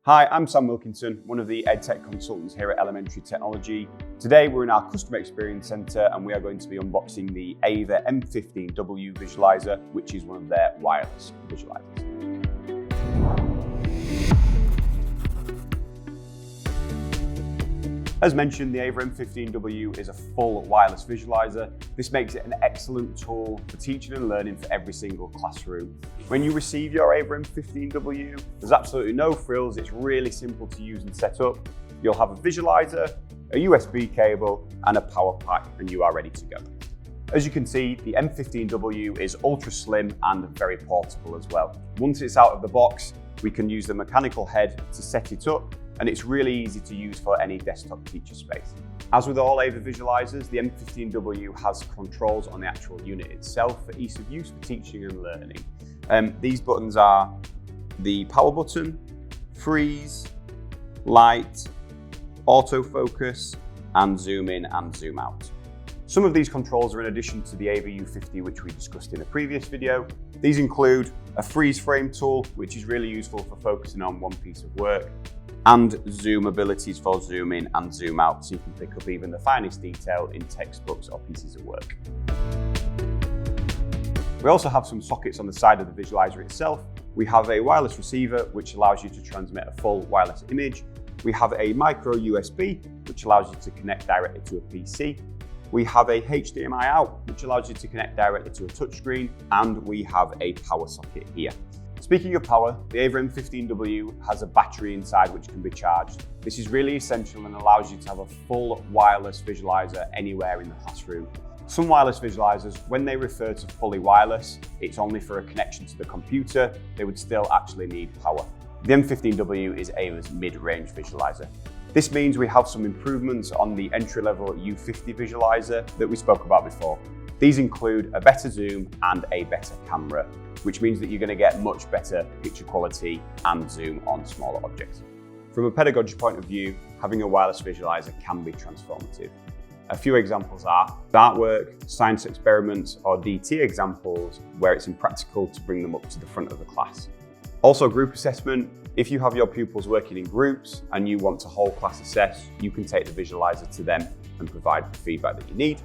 Hi, I'm Sam Wilkinson, one of the EdTech consultants here at Elementary Technology. Today we're in our Customer Experience Centre and we are going to be unboxing the Aver M15W Visualiser, which is one of their wireless visualizers. As mentioned, the Aver M15W is a full wireless visualizer. This makes it an excellent tool for teaching and learning for every single classroom. When you receive your Aver M15W, there's absolutely no frills. It's really simple to use and set up. You'll have a visualizer, a USB cable, and a power pack, and you are ready to go. As you can see, the M15W is ultra slim and very portable as well. Once it's out of the box, we can use the mechanical head to set it up, and it's really easy to use for any desktop teacher space. As with all Aver visualizers, the M15W has controls on the actual unit itself for ease of use for teaching and learning. These buttons are the power button, freeze, light, autofocus, and zoom in and zoom out. Some of these controls are in addition to the Aver U50, which we discussed in a previous video. These include a freeze frame tool, which is really useful for focusing on one piece of work, and zoom abilities for zoom in and zoom out, so you can pick up even the finest detail in textbooks or pieces of work. We also have some sockets on the side of the visualizer itself. We have a wireless receiver, which allows you to transmit a full wireless image. We have a micro USB, which allows you to connect directly to a PC. We have a HDMI out, which allows you to connect directly to a touchscreen, and we have a power socket here. Speaking of power, the Aver M15W has a battery inside which can be charged. This is really essential and allows you to have a full wireless visualizer anywhere in the classroom. Some wireless visualizers, when they refer to fully wireless, it's only for a connection to the computer. They would still actually need power. The M15W is Aver's mid-range visualizer. This means we have some improvements on the entry-level U50 visualizer that we spoke about before. These include a better zoom and a better camera, which means that you're going to get much better picture quality and zoom on smaller objects. From a pedagogy point of view, having a wireless visualizer can be transformative. A few examples are artwork, science experiments, or DT examples where it's impractical to bring them up to the front of the class. Also group assessment. If you have your pupils working in groups and you want to whole class assess, you can take the visualizer to them and provide the feedback that you need.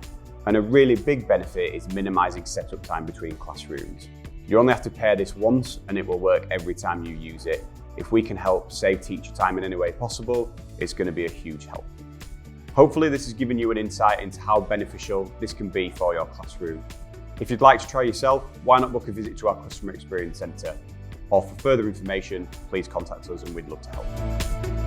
And a really big benefit is minimizing setup time between classrooms. You only have to pair this once and it will work every time you use it. If we can help save teacher time in any way possible, it's going to be a huge help. Hopefully this has given you an insight into how beneficial this can be for your classroom. If you'd like to try yourself, why not book a visit to our Customer Experience Centre? Or for further information, please contact us and we'd love to help.